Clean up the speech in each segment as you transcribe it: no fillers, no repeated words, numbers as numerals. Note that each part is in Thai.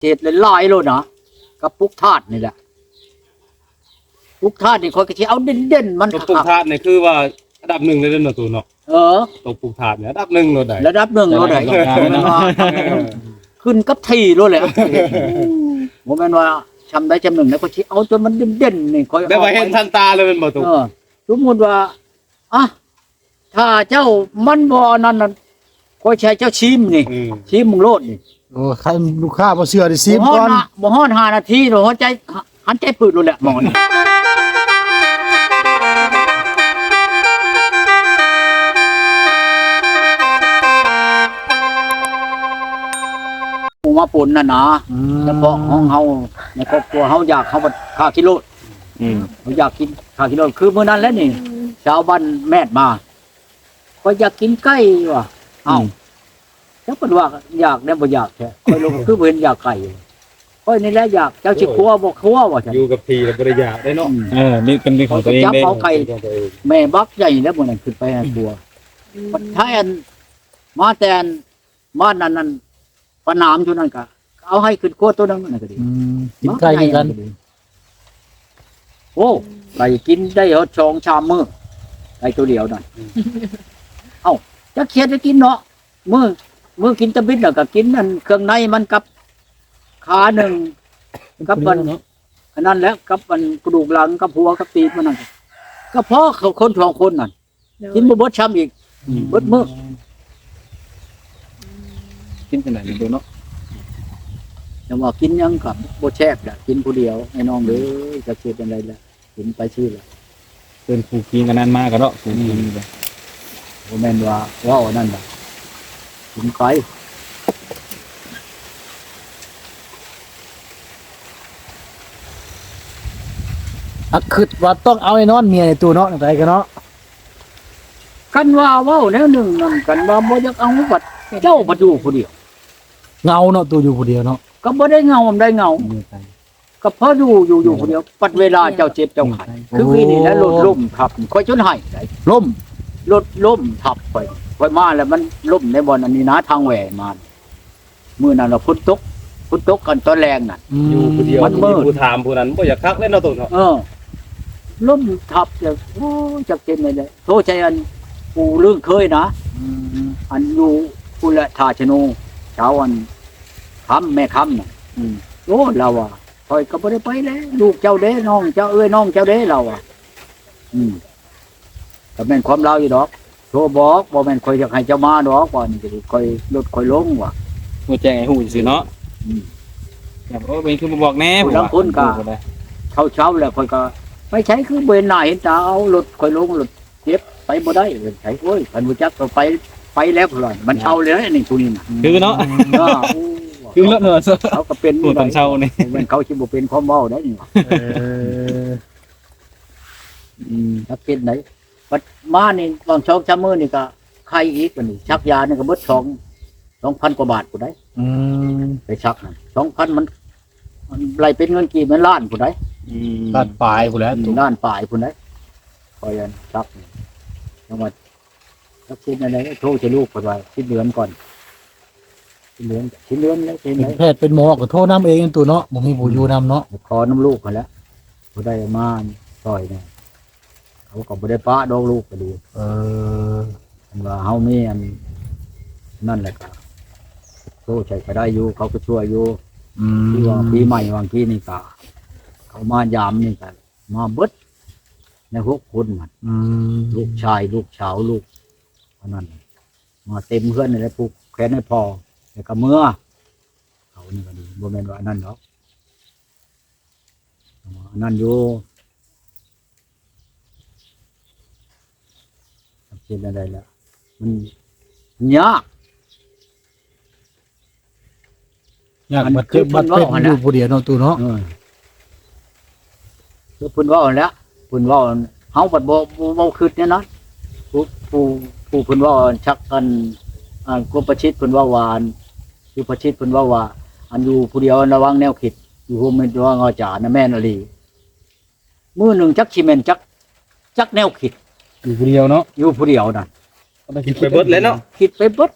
เฮ็ดหลายๆโลดนะกับปุกธาตุนี่แหละปุกธาตุนี่ข่อยก็สิเอาเด่นๆมัน ตัวปลูกถาดนี่คือว่าอันดับ1เลยเด้อเนาะตูเนาะ เออ ตัวปลูกถาดเนี่ยอันดับ1โลดได้ ระดับ1โลดได้ ขึ้นกับที่โลดแหละบ่แม่นว่าชำได้ชำหนึ่งแล้วก็สิเอาจนมันเด่นๆนี่ข่อย ได้ว่าเห็นทันตาเลยแม่นบ่ตู สมมุติว่าอ่ะถ้าเจ้ามันบ่นั่นน่ะข่อยใช้เจ้าชิมนี่ชิมมึงโลดนี่ โอ้ใครลูกค้าบ่เชื่อได้ซิมก่อน บ่ฮอด5นาทีโลหัวใจหันใจปืดโลดแหละหมอนี่หมู่มาปุ่นน่ะนะเฉพาะของเฮาในครอบครัวเฮาอยากเฮาบ่ค่ากิโลเราอยากกินค่ากิโลคือมื้อนั้นแหล้วนี่ชาวบ้านแม่ดมาก็อยากกินไก่ว่ะเอ้าจักเพิ่นว่าอยากได้บ่อยากแท้ค่อยลงคือบ่เห็นอยากไก่ค่อยนี่แหละอยากเจ้าสิครัวบ่ครัวว่าซั่น อยู่กับที่แล้วบ่ได้อยากได้เนาะ นี่เป็นเรื่องของตัวเองเด้ จับเอาไก่แม่บักใหญ่แล้วมื้อนั้นขึ้นไปให้ครัวมันท้ายอันมาแต่อันมานั่นปะนามอยู่นั่นก็เอาให้ขึ้นครัวตัวนึงนั่นก็ดี กินไก่กัน โอ้ไก่กินได้เหรอชองชามมื้อไก่ตัวเดียวนั่นเอ้าจะเคียดจะกินเนาะมื้อกินตะบิดแล้วก็กินนั่นเครื่องในมันกับขาหนึ่งกับมันอันนั้นแหล้วกับมันกระดูกหลังกับหัวกับตีนมันนั่นก็เพราะเขาคนสองคนนั่นกินบ่เบิดช้ำอีกเบิดมื้อ กินจังได๋ดูเนาะ แต่ว่ากินยังกับบ่แชกน่ะกินผู้เดียวไอ้น้องเด้อจะเกิดจังไดล่ะกินไปชื่อล่ะ เป็นผู้กินกันนั้นมาก็เนาะผู้กินเลย บ่แม่นว่าว้าวนั่นล่ะกินไกล อักคิดว่าต้องเอาไอ้นอนเมียในตู้เนาะจังไดกันเนาะ กันว่าเว้าแนวหนึงนั่นกันว่าบ่อยากเอาบัดเจ้าบ่อยู่ผู้เดียว เงาเนาะตู้อยู่ผู้เดียวเนาะ ก็บ่ได้เงาได้เงาก็เพราะอยู่ผู้เดียวปัดเวลาเจ้าเจ็บเจ้าไข้คือพี่นี่แหละรถล้มทับค่อยจนให้ได้ ล่ม รถล้มทับค่อยมาแล้วมันล้มในบ่อนอันนี้นะทางแหวมามื้อนั้นน่ะฝนตกกันตอนแรงน่ะ อยู่ผู้เดียว มันมืด ผู้ถามผู้นั้นบ่อยากคักเลยเนาะตูเนาะ ล้มทับแล้วโอ้จักเจ็บเลยโทษใจอันปู่เรื่องเคยนะอันอยู่ปุระทาชโนเช้าอันคำแม่คำน่ะโอ้เราอ่ะคอยก็บ่ได้ไปแล้วลูกเจ้าเด้น้องเจ้าเอ้ยน้องเจ้าเด้เราอ่ะก็แม่นความเราอยู่ดอกโทรบอกบ่แม่นคอยอยากให้เจ้ามาดอกว่านี่ก็สิคอยลดคอยลงว่ะ บ่แจ้งให้ฮู้ซื่อเนาะแบบโอ้เป็นคือบ่บอกแน่ ผู้ลางคนก็ เช้าแล้วคอยก็ไม่ใช้คือบ่เห็นหน้าเห็นตาเอารถคอยลงรถเจ็บไปบ่ได้ใช้โอ้ยคันบ่จักก็ไปแล้วพุ่นล่ะมันเช่าเลยนี่ผู้นี้น่ะ คือเนาะ อ้าว คือเนาะเนาะ เขาก็เป็น ผู้ตอนเช้านี่ มันเขาสิบ่เป็นความเว้าได้นี่ ถ้าเป็นไหนบัดมานี่ตอน2 3มื้อนี่ก็ไข้อีกบัดนี้ชักยานี่ก็เบิด2,000 กว่าบาทผู้ใดไปชักนั่น2,000มันไล่เป็นเงินกี่มันล้านผู้ใด ตัดปลายผู้แล้วตู้ ล้านปลายผู้ใดคอยอันชักจังหวัดชักชิ้นอะไรโทรจะลูกเพิ่นว่าสิ้นเดือนก่อนสิ้นเดือนแล้วเป็น เป็น ไหน แพทย์เป็นหมอก็โทรนำเองตู้เนาะบ่มีผู้อยู่นำเนาะ ขอน้ำลูกกันแล้วผู้ใดมาต่อยเนี่ยเขาก็บ่ได้ป้าดอกลูกก็ดี อันว่าเฮามีอันนั่นแหละครับโซ่ใช้ก็ได้อยู่เขาก็ช่วยอยู่ที่ว่าปีใหม่บางทีนี่ก็เขามายามนี่ก็มาเบิดใน6 คนมันลูกชายลูกสาวลูกอันนั้นมาเต็มเพื่อนนี่แหละผูกแขนให้พอแล้วก็เมื่อเขานี่ก็ดีบ่แม่นว่าอันนั้นหรอกอันนั้นอยู่คิดอะไรแล้วมันยาก อยากบัดเจ็บบัดเป็นอยู่ผู้เดียวเนาะตู้เนาะ คือเพิ่นเว้าหั่นแหล้วเพิ่นเว้าเฮาบัดบ่คิดเนี่ยนะผู้เพิ่นเว้าชักกันกรมประชิดเพิ่นเว้าว่าคือประชิดเพิ่นเว้าว่าอันอยู่ผู้เดียวระวังแนวคิดอยู่โฮมแม่นระวังอาจารย์นะแม่นอหลีมื้อหนึงจักสิแม่นจักแนวคิด อยู่ผู้เดียวเนาะ อยู่ผู้เดียวนั่น คิดไปเบิดเลยเนาะ คิดไปเบิด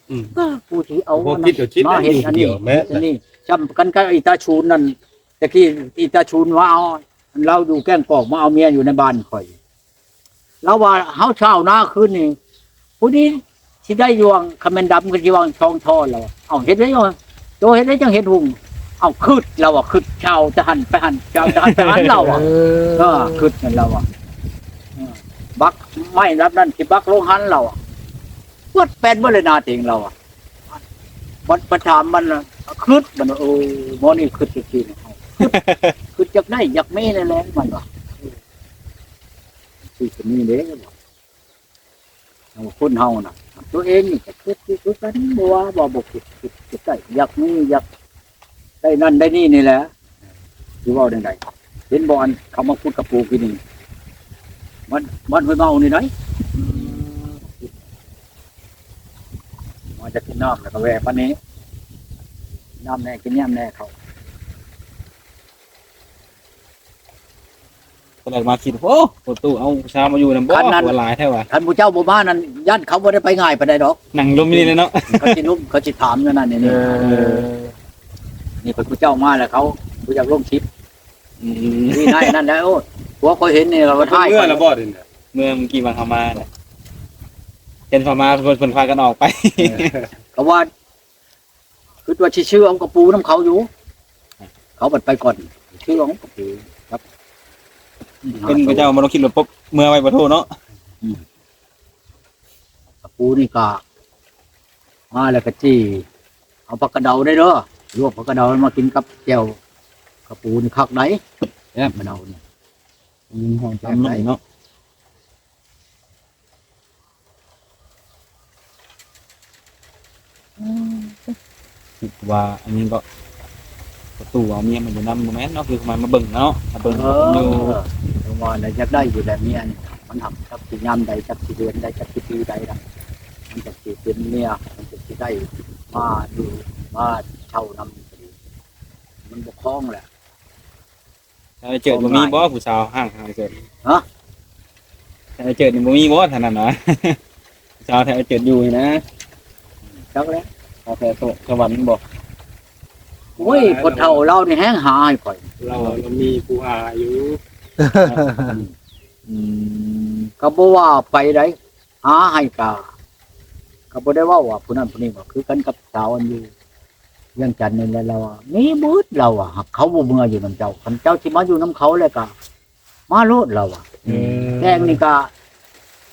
ผู้ที่เอา บ่คิดก็คิด มาเห็นอันนี้ เดียวแม่ อันนี้ จำกันกับอีตาชูนนั่นตะกี้อีตาชูนว่าเอาเราอยู่แกล้งกอกมาเอาเมียอยู่ในบ้านข่อยแล้วว่าเฮาเช้าหน้าคืนนี่ผู้นี้สิได้ยวงคำแมนดำก็สิวางทองทอแล้วเอาเฮ็ดได้ยังโตเฮ็ดได้จังเฮ็ดหุงเอาคืดเราอ่ะคืดเช้าจะหันไปหันเช้าจะหันไปหันเราอ่ะก็คืดนั่นเราอ่ะบักไม่รับนั่นสิบักลงหันเราอ่ะปวดแปนบ่เลยนาเต็งเราอ่ะมันประถามมันคืดมันหมอนี่คืดจริงๆคือจักได้อยากมีแน่ๆมันว่าคือจะมีเด้เอาคนเฮาน่ะตัวเองนี่ก็คือกันบ่ว่าบ่คิดได้อยากมีอยากได้นั่นได้นี่นี่แหละสิเว้าจังได๋เห็นบ่อันเขามาพูดกับปู่กินนี่มันห้วยเมานี่ไหนมาจะกินน้ำแล้วก็แวะปานนี้น้ำแน่กินยามแน่เขา ตอนแรกมาคิดโอ้ประตูเอาชามาอยู่นำบ่หัวหลายแท้ว่ะ ท่านผู้เจ้าบ่มานั่นยันเขาบ่ได้ไปง่ายปานใดดอก นั่งลมนี่เลยเนาะ เขาสิลุมเขาสิถามอยู่นั่นนี่นี่เป็นผู้เจ้ามาแล้วเขาผู้อยากลงชิปนี่นายนั่นแล้วหัวเขาเห็นนี่เราก็ถ่าย เมื่อละบ่ดิเนี่ย เมื่อกี้วันเขามาน่ะเห็นพามาเพิ่นพากันออกไป ก็ว่าคือว่าชื่อเอากระปูน้ำเขาอยู่เขาบัดไปก่อนชื่อของกระปูครับ เป็นพระเจ้ามาลงคิดรถปุ๊บเมื่อไว้บ่โทเนาะ กระปูนี่ก็มาแล้วก็จี้เอาผักกระเดาได้เด้อลวกผักกระเดามากินกับแจ่วกระปูนี่คักไหนแอบกระเดานี่ ห้องจำได้เนาะว่าอันนี้ก็ประตูเอาเมียมันอยู่นำบ่แม่นเนาะคือมาเบิ่งเนาะมาเบิ่งอยู่ จังว่าได้จักได้อยู่แบบนี้มันทำจักสิยามใดจักสิเดือนใดจักสิปีใดล่ะมันจักสิเป็นเมียมันจักสิได้มาดูมาเช่านำก็ดีมันบ่คล้องแหละ ถ้าเจอบ่มีบ่ผู้สาวห่างเจอ ฮะ ถ้าเจอนี่บ่มีบ่เท่านั้นนะผู้สาวถ้าเจออยู่นะ จักแล้ว พอแต่สวรรค์บ่ โอ้ยคนเฒ่าเรานี่แห้งหาให้ข่อย เรามีผู้หาอยู่ ก็บ่ว่าไปได้หาให้ก็บ่ได้ว่าผู้นั้นผู้นี้ว่าคือกันกับสาวอันอยู่เรื่องจันทน์นี่แหละเราอะมีมืดเราอ่ะเขาบ่เมื่ออยู่นำเจ้าคันเจ้าสิมาอยู่นำเขาแล้วก็มาโลดเราอ่ะแกงนี่ก็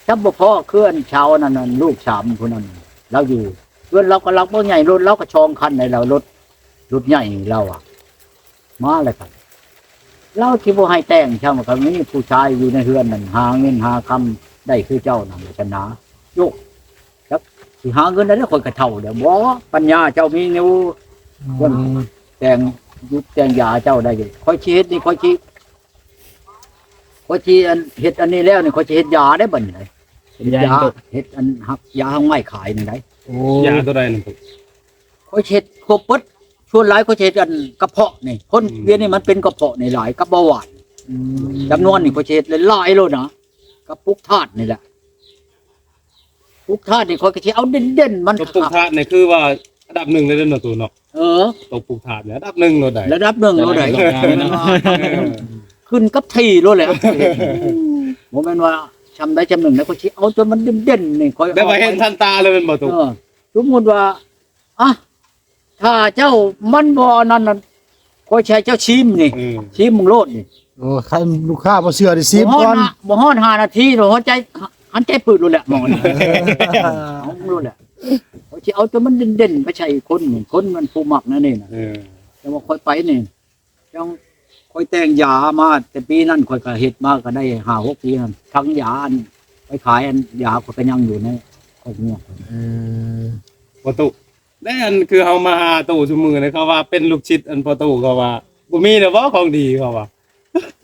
จับบ่พอเคลื่อนชาวนั่นน่ะลูก3ผู้นั้นเราอยู่เพื่อนเราก็รักบ่ใหญ่รถเราก็ชองคันในเรารถใหญ่เราอ่ะมาเลยครับเราสิบ่ให้แต่งช่างก็มีผู้ชายอยู่ในเฮือนนั่นหาเงินหาคำได้คือเจ้านั่นชนะโยกจักสิหาเงินได้คนก็เฒ่าเด้อบ่ปัญญาเจ้ามีนิ้วคนแต่งยุดแต่งยาเจ้าได้อยู่ค่อยสิเฮ็ดนี่ค่อยสิอันเฮ็ดอันนี้แล้วนี่ค่อยสิเฮ็ดยาได้บัดนี้ยาเฮ็ดอันหักยาหักไม้ขายนี่ได้ ยาตัวใดนั่นปุ๊ ค่อยเฮ็ดครบเบิดชวนหลายค่อยเฮ็ดกันกระเพาะนี่คนเวียนนี่มันเป็นกระเพาะนี่หลายกับเบาหวานจำนวนนี่ค่อยเฮ็ดหลายๆโลนะกับปุกธาตุนี่แหละปุกธาตุนี่ค่อยก็สิเอาเด่นๆมัน ตัวปลูกถาดนี่คือว่าอันดับ1เลยเด้อเนาะตัวเนาะ เออ ตัวปลูกถาดเนี่ยอันดับ1โลดได้ ระดับ1โลได้ขึ้นกับที่โลแหละบ่แม่นว่าชำได้ชำหนึ่งแล้วก็สิเอาจนมันเด่นๆนี่ค่อย ได้ว่าเห็นทันตาเลยแม่นบ่ตัว สมมุติว่าอ่ะถ้าเจ้ามันบ่นั่นน่ะค่อยใช้เจ้าชิมนี่ชิมมึงโลดนี่ โอ้ใครลูกค้าบ่เชื่อดิซิมก่อน บ่ฮอด5นาทีโลหัวใจหันใจปืดโลแหละหมอนี่เอาโลแหละเขาสิเอาจนมันเด่นๆไปใช้คนนี่คนมันผู้มักนั่นนี่น่ะแต่ว่าค่อยไปนี่จังค่อยแต่งยามาแต่ปีนั้นค่อยก็เฮ็ดมาก็ได้5-6 ปีนั่นทั้งยาอันไปขายอันยาก็ยังอยู่ในครอบครัว ประตูได้อันคือเฮามาหาตู้ซุมื้อนี่เขาว่าเป็นลูกชิดอันประตูเขาว่าบ่มีเด้อบ่ของดีเขาว่า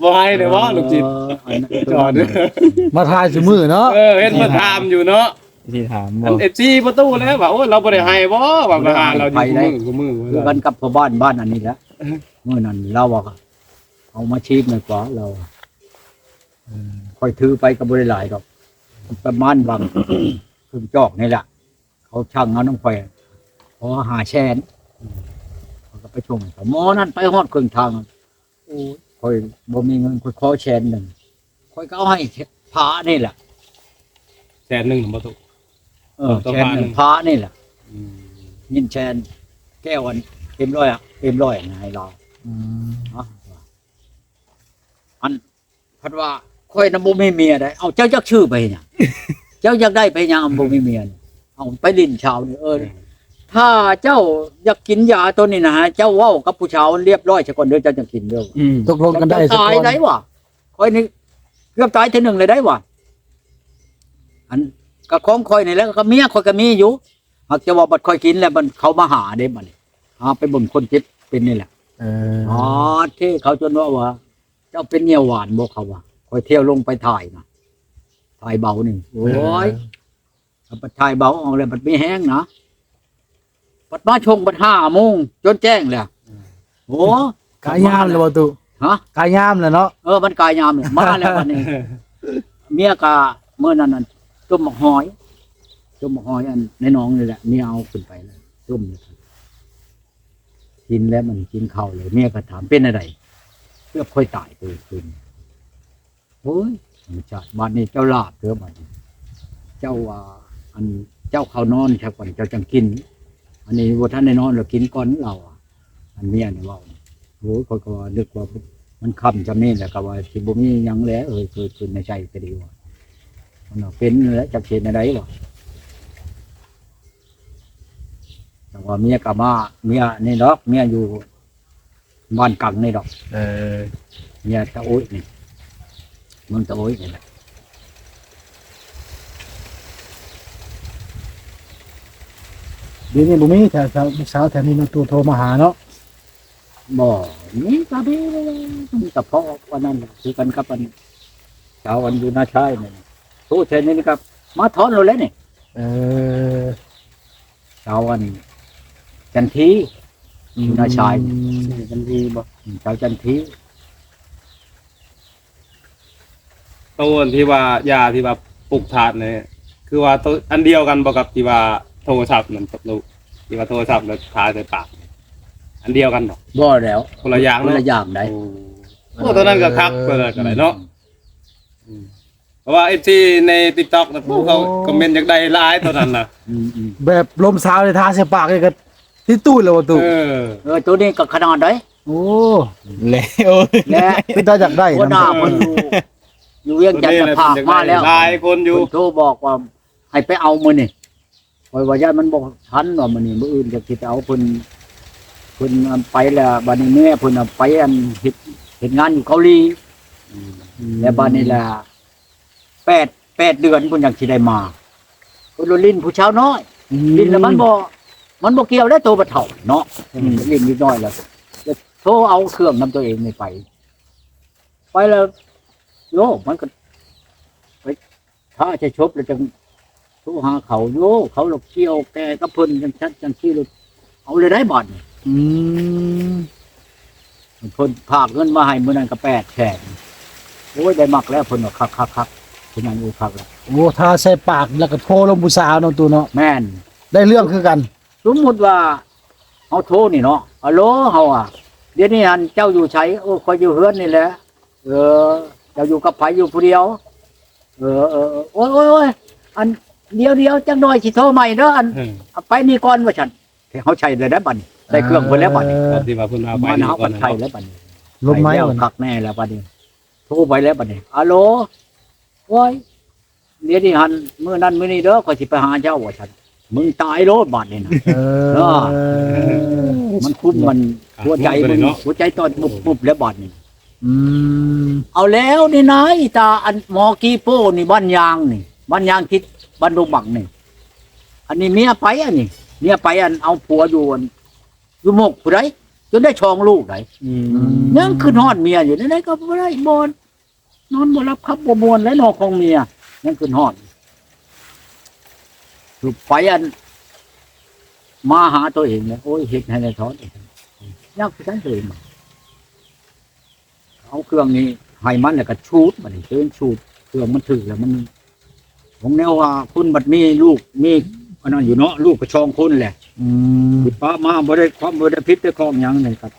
บ่ให้เด้อบ่ลูกชิดจอด มาทายซุมื้อเนาะ เห็นมาถามอยู่เนาะ ที่ถาม อั บ่ น FC ประตูแล้วว่าโอ้ยเราบ่ได้ให้บ่ว่ามาหาเราอยู่กูมือ คือกันกับพ่อบ้านอันนี้แหละเมื่อนั้นเราว่าเอามาชีพหน่อยกว่าเราค่อยถือไปก็บ่ได้หลายดอกประมาณบางคือจอกนี่แหละเขาช่างเอาน้ำไฟพอหาแชนเขาก็ไป ช่วงหมอนั่นไปฮอดครึ่งทางโอ้ยคอยบ่มีเงินคอยขอแชนหนึ่งคอยก็เอาให้พระนี่แหละ แสนหนึ่งประตู แชนหนึ่งพระนี่แหละยินแชนแก้วอันเต็มร้อยนะให้เราเนาะอันพัดว่าค่อยนำบ่มีเมียได้เอาเจ้าจักชื่อไปหยัง เจ้าอยากได้ไปหยังบ่มีเมียนี่เอาไปลิ้นชาวนี่ถ้าเจ้าอยากกินยาตัวนี้นะฮะเจ้าเว้ากับผู้ชาวเรียบร้อยซะก่อนเด้อเจ้าจะกินเด้อ ตกลงกันได้ เจ้าตายได้วะค่อยนี่เกือบตายทีหนึ่งเลยได้วะอันก็ของค่อยนี่แหล้วก็เมียค่อยก็มีอยู่หากจะว่าบัดค่อยกินแล้วมันเขามาหาเด้บัดนี้ไปบ่นคนเจ็บเป็นนี่แหละที่เขาจนว่าเจ้าเป็นเหี่ยวหวานบ่เขาว่าค่อยเที่ยวลงไปถ่ายนะถ่ายเบานี่โอ้ยบัดถ่ายเบาออกแล้วบัดไม่แห้งนะบัดมาชงบัด5 โมงจนแจ้งแล้วโอ้ กายยามเลยบ่ตุ ฮะ กายยามเลยเนาะ มันกายยามเลยมาแล้ววันนี้ เมียกะเมื่อนั้นต้มหมกหอยอันในหนองนี่แหละเมียเอาขึ้นไปแล้วต้มเลยกินแล้วมันกินข้าวเลยเมียก็ถามเป็นอะไรเพื่อค่อยตายตัวคืนโอ้ยมันจัดบ้านนี้เจ้าลาบเถอะบ้านนี้เจ้าอันเจ้าเขานอนใช่ก่อนเจ้าจังกิน อันนี้ว่าท่านในนอนเรากินก่อนเราอันเมียนี่ว่าโอ้ยเขาก็นึกว่ามันคำจำนี่แหละก็ว่าสิบ่มีหยังแล้วคือในใจก็ดีว่ามันเป็นแล้วจักเห็นอะไรวะแต่ว่าเมียกับมาเมียนี่ดอกเมียอยู่บ้านกังนี่ดอกเมียตะโอ้ยนี่เมืองตะโอ้ยนี่แหละ เดี๋ยวนี้บ่มีแต่สาวแถวนี้มาตัวโทรมาหาเนาะ บ่นี่ก็ดีเลยกับพ่อวันนั้นคือกันกับวันเช้าวันอยู่นาชายนี่โทษเช่นนี้ครับมาถอนเราแล้วนี่เช้าวันจันทีอยู่นาชายจันทีบ่เช้าจันที ตัวที่ว่ายาที่ว่าปลุกถาดเนี่ยคือว่าตัวอันเดียวกันบ่กับที่ว่าโทรศัพท์นั่นลูกที่ว่าโทรศัพท์แล้วทาใส่ปากอันเดียวกันบ่ บ่แล้ว คนละอย่าง คน เนาะ ละอย่างได้ โอ้ตัวนั้นก็คักเปิดกันเลยเนาะเพราะว่าไอ้ที่ใน TikTok นะผู้เขาคอมเมนต์อยากได้หลายตัวนั้นน่ะ แบบลมสาวในทาใส่ปากเลยก็ที่ตู้เลยบ่ตุ ตัวนี้ก็ขนาดได้ โอ้ แล้ว และ เป็นตาอยากได้ หัวหน้าคนอยู่เวียงจันทร์ผากมาแล้ว หลายคนอยู่ โทรบอกว่าให้ไปเอามื้อนี่คอยว่าญาติมันบอกทันว่ามื้อนี้มื้ออื่นจะสิไปเอาเพิ่นไปแล้วบัดนี้แม่เพิ่นไปอันเฮ็ดงานอยู่เกาหลีแล้วบัดนี้ล่ะ8 เดือนเพิ่นยังสิได้มาเพิ่นลิ้นผู้ชาวน้อยลิ้นแล้วมันบ่เกี่ยวแล้วตัวบ่เฒ่าเนาะลิ้นนิดน้อยแล้วโทรเอาเครื่องนำตัวเองนี่ไปแล้วโยมันก็ไปถ้าจะชบแล้วจังโทรหาเขาโยเขาหลอกเกี่ยวแกกับเพิ่นจังชัดจังซี่เลยเอาเลยได้บ่อนเพิ่นพากเงินมาให้มื้อนั้นก็800,000โอ้ยได้มักแล้วเพิ่นว่าคักเพิ่นยังอยู่คักแล้ว โอ้ทาใส่ปากแล้วก็โทรลมผู้สาวเนาะตูเนาะ แม่น ได้เรื่องคือกัน สมมุติว่าเฮาโทรนี่เนาะฮัลโหลเฮาเดี๋ยวนี้อันเจ้าอยู่ไสโอ้ข่อยอยู่เฮือนนี่แหละเจ้าอยู่กับไผอยู่ผู้เดียวโอ้ยอันเดียวจังหน่อยสิโทรใหม่เด้ออันไปนี่ก่อนว่าฉันเฮาใช้ได้บัดนี้ได้เครื่องเพิ่นแล้วบัดนี้ ที่ว่าเพิ่นเอาไป มันเฮาก็ใช้แล้วบัดนี้ ลมไม้ แล้ว มัน คักแน่แล้วบัดนี้โทรไปแล้วบัดนี้ฮัลโหลโอ้ยเดี๋ยวนี้หันมื้อนั้นมื้อนี้เด้อข่อยสิไปหาเจ้าว่าฉันมึงตายโลดบัดนี้นะ มันคุ้มมันหัวใจมันหัวใจตอนปุบแล้วบัดนี้ เอาแล้วนี่นะอีตาอันหมอกีโป้นี่บ้านยางนี่บ้านยางทิศบ้านดงบังนี่อันนี้เมียไปอันนี้เมียไปอันเอาผัวอยู่หมกผู้ใดจนได้ชองลูกไหนยังขึ้นฮอดเมียอยู่ไหนๆก็บ่ได้บ่นอนบ่รับครับบ่ม่วนและนอกของเมียยังขึ้นฮอดลูกไปอันมาหาตัวเองเนี่ยโอ้ยเฮ็ดให้ได้ถอนยากจังเลยเอาเครื่องนี้ให้มันแล้วก็ชูดมันชูดเครื่องมันถึกแล้วมันผมแนวว่าคุณบัดมีลูกมี อันนั้นอยู่เนาะลูกก็ชองคนแหละ อืม สิป้ามาบ่ได้ความบ่ได้พิษได้ของหยังนี่ครับ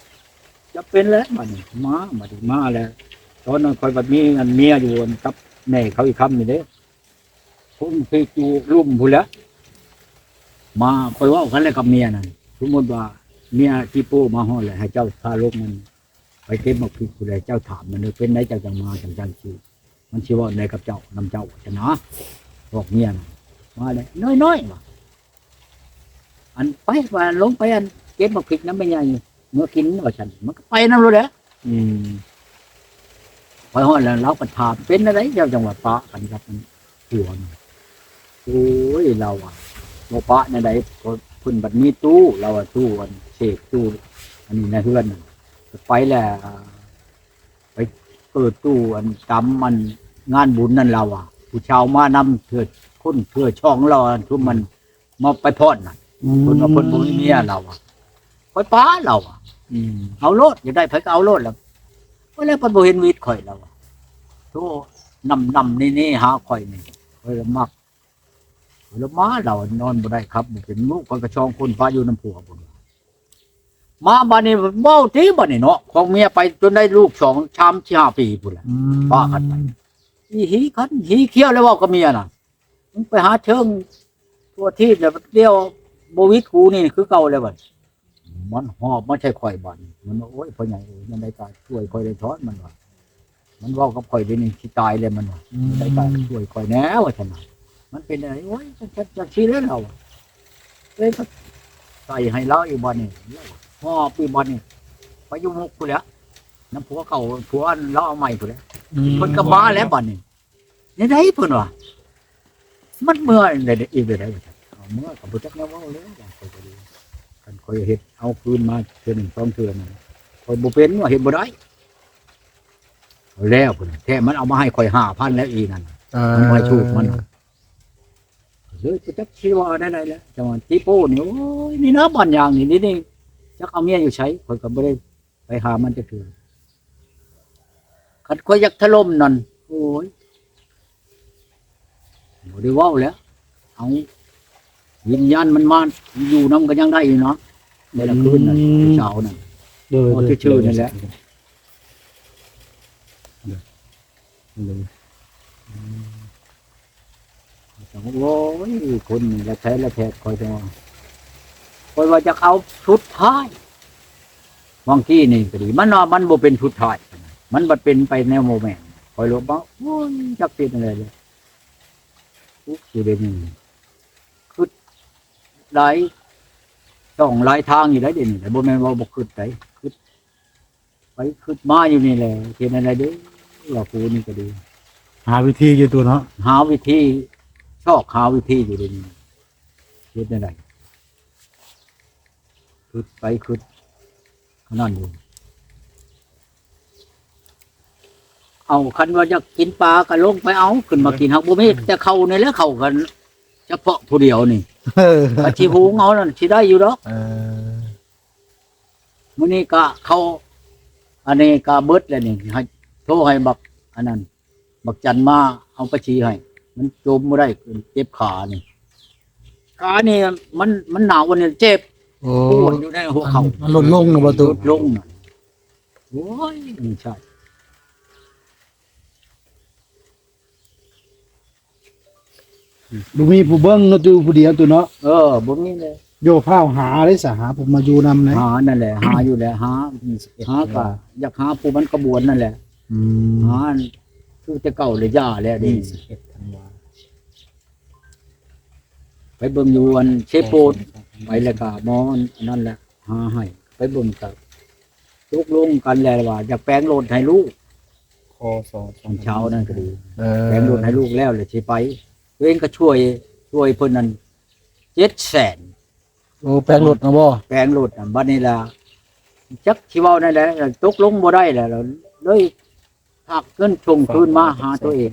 จะเป็นแล้วบัดนี้มาบัดนี้มาแล้วตอนนั้นคอยบัดมีอันเมียอยู่กับแม่เขาอีกคำนี่เด้ผมเคยอยู่รุ่มพุ่นแหล้วมาคอยเว้ากันแล้วกับเมียนั่นสมมุติว่าเมียที่ปู่มาฮอดแล้วให้เจ้าพาลูกมันไปเก็บมาพิษผู้ใดเจ้าถามมันเป็นไหนเจ้าจังมาจังสิมันสิเว้าในกับเจ้านำเจ้าจะนะบอกเมียน่ะมาเลยน้อยๆว่ะอันไปว่าลงไปอันเก็บมาพริกน้ำไม่ใหญ่เมื่อกินว่าฉันมันก็ไปนำรู้แหละ อืม พอฮอดแล้วเราก็ถามเป็นอะไรเจ้าจังหวัดปะกันครับมันหัวน่ะโอ้ยเราอ่ะบ่ปะในใดก็เพิ่นบัดมีตู้เราอ่ะตู้อันเสกตู้อันนี้ในเฮือนน่ะไปแล้วไปเปิดตู้อันจำมันงานบุญนั่นเราอ่ะผู้ชาวมานำเถื่อคนเถื่อช่องเราอะทุกมันมาไปพอดน่ะเพิ่นว่าเพิ่นบ่มีเมียเราอ่ะไปป้าเราอ่ะ อืม เอาโลดอยากได้ไผก็เอาโลดแล้วว่าแล้วเพิ่นบ่เห็นวิทย์ข่อยแล้วอะโธ่นำนี่หาข่อยนี่ข่อยละมักแล้วมาเรานอนบ่ได้ครับบ่เป็นลูกข่อยก็ชองคนพาอยู่น้ำผัวพุ่นมาบัดนี้เว้าติบัดนี้เนาะของเมียไปจนได้ลูก2ชามที่5ปีพุ่นแหละ ป้ากันไป อีหีกันหีเขี้ยวแล้วเว้ากับเมียน่ะมึงไปหาเชิงทั่วที่แล้วเดียวบ่วิทย์กูนี่คือเก่าแล้วบัดมันหอบมาใช่ข่อยบัดมันว่าโอ้ยพ่อใหญ่เอ้ยมันได้การช่วยข่อยได้ทอดมันว่ามันเว้ากับข่อยเดี๋ยวนี้สิตายเลยมันว่าได้การช่วยข่อยแน่ว่าซั่นน่ะมันเป็นอะไรโอ้ยจักสิแล้วเราเลยก็ใส่ให้เราอีกบัดนี้หอบอีกบัดนี้ไปอยู่มุกพุ่นแหล้วน้ำผัวเก่าผัวอันเราเอาใหม่พุ่นแหล้วเพิ่นก็มาแล้วบัดนี้นี่ได้เพิ่นว่ามันเมื่อได้อีกได้ว่าซั่นเอาเมื่อก็บ่จักแนวเว้าเลยว่าข่อยก็ดีกันข่อยเฮ็ดเอาคืนมาเทื่อหนึง2เทื่อนั่นข่อยบ่เป็นว่าเฮ็ดบ่ได้เอาแล้วพุ่นแท้มันเอามาให้ข่อย 5,000 แล้วอีนั่น มันไม่ถูกมันเลยจะจักชีว่าได้ไรแล้วจังหวะที่โป้นี่โอ้ยนี่นะบ้านยางนี่จักเอาเมียอยู่ใช้ข่อยก็บ่ได้ไปหามันจะคือคันข่อยอยากถล่มนั่นโอ้ยบ่ได้เว้าแล้วเอาวิญญาณมันมาอยู่นำก็ยังได้อยู่เนาะเมื่อคืนนั่นเช้านั่น โดย โอ้ชื่อนี่แหละโอ้ยคนนี่ละแท้ละแท้คอยจะว่าคอยว่าจะเอาชุดท้ายบางที่นี่ก็ดีมันว่ามันบ่เป็นชุดท้ายมันบัดเป็นไปแนวโมแมนต์คอยรู้บ่โอ้ยจักเป็นอะไรเลยอุ๊ยสิได้นี่คือหลายต้องหลายทางอยู่ได้เดี๋ยวนี้แต่บ่แม่นว่าบ่คิดไปคิดไปคิดมาอยู่นี่แหละเฮ็ดอะไรเด้อว่ากูนี่ก็ดี หาวิธีอยู่ตัวเนาะ หาวิธีชอกหาวิธีอยู่เดี๋ยวนี้เฮ็ดได้คิดไปคิดขนาดนี้เอาคันว่าจะกินปลาก็ลงไปเอาขึ้นมากินเฮาบ่มีแต่เขานี่แหละเขากันเฉพาะผู้เดียวนี่ เออ ก็สิหุงเอานั่นสิได้อยู่ดอก เออ มื้อนี้ก็เขาอันนี้ก็เบิดแล้วนี่ให้โทรให้บักอันนั้นบักจันมาเอาไปชี้ให้ มันจมบ่ได้เจ็บขานี่ขานี่มันหนาววันนี้เจ็บ โอ้ ปวดอยู่ในหัวเข่า มันหล่นลงนะประตู ลดลงน่ะโอ้ยไม่ใช่ บ่มีผู้เบิ่งเนาะอยู่ผู้เดียวตัวเนาะ บ่มีเลย โยพาวหาได้สหาผมมาอยู่นำนะ หานั่นแหละ หาอยู่แล้วหาก็อยากหาผู้มันกระบวนนั่นแหละ อืม หาคือจะเก่าเลยย่าแล้วนี่ไปเบิ่งอยู่อันเชฟโปดไปแล้วก็หมอนอันนั่นแหละหาให้ไปเบิ่งกับตกลงกันแล้วว่าอยากแปลงโลดให้ลูก คอสอ ตอนเช้านั่นก็ดี เอ แปลงโลดให้ลูกแล้วเลยสิไปตัวเองก็ช่วยเพิ่นนั่น700,000 โอ้แปลงรถนะบ่ แปลงโลดน่ะบัดนี้ล่ะจักสิเว้านั่นแหละตกลงบ่ได้แล้วเลยหักเงินส่งคืนมาหาตัวเอง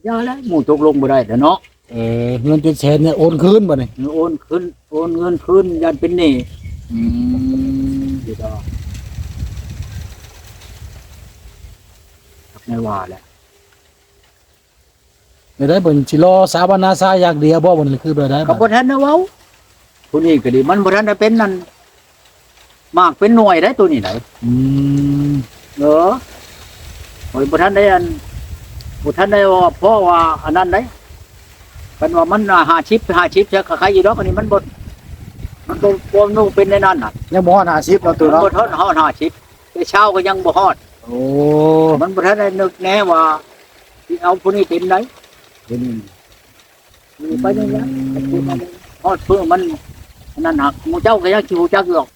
อย่าแล้วหมู่ตกลงบ่ได้แต่เนาะ เออเงิน700,000เนี่ยโอนคืนบ่นี่ โอนเงินคืนยันเป็นหนี้ อืม อยู่ดอกทักไม่ว่าแหละ ไม่ได้เบิ่นสิรอสาบานาซาอย่างเดียวบ่บ่นี่คือแบบใด ก็บ่ทันได้เว้าผู้นี้ก็ดีมันบ่ทันได้เป็นนั่นมากเป็นหน่วยได้ตัวนี้ไหน อืม เด้อโอ้ยบ่ทันได้อันบ่ทันได้ว่าเพราะว่าอันนั้นได้กันว่ามัน50จะใครอยู่ดอกอันนี้มันบ่นู่นเป็นในนั้นน่ะ ยังบ่ฮอด50เนาะ ตั ตัว ว เนาะ เนาะ บ่ทันฮอด50แต่เช้าก็ยังบ่ฮอด โอ้ มันบ่ทันได้นึกแน่ว่าสิเอาผู้นี้เป็นได้เดี๋ยวนี้มันไปยังไงฮอดเพื่อมันอันนั้นหักหมู่เจ้าก็ยังสิฮู้จักอยู่หรอก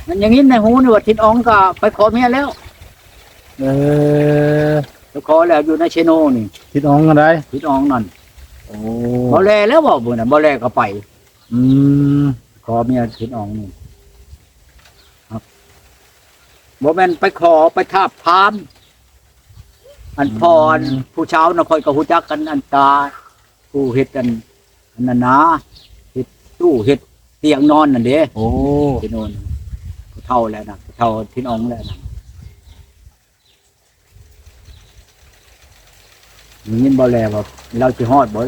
มันอย่างนี้ในหูนี่ว่าทิศอองก็ไปขอเมียแล้ว เออ ไปขอแล้วอยู่ในเชโนนี่ คิดอองกันได้ ทิศอองนั่น โอ้ บ่แลแล้วบ่มื้อนั้นบ่แลก็ไป อืม ขอเมียทิศอองนี่ครับบ่แม่นไปขอไปทาบพามอันพรผู้เช้าน่ะค่อยก็ฮู้จักกันอันตาผู้เฮ็ดอันนั้นนะเฮ็ดตู้เฮ็ดเตียงนอนนั่นเด้ โอ้ ที่โน่นผู้เฒ่าแล้วนะผู้เฒ่าทิศอองแล้วนะยินบ่แลว่าเราสิฮอดบ่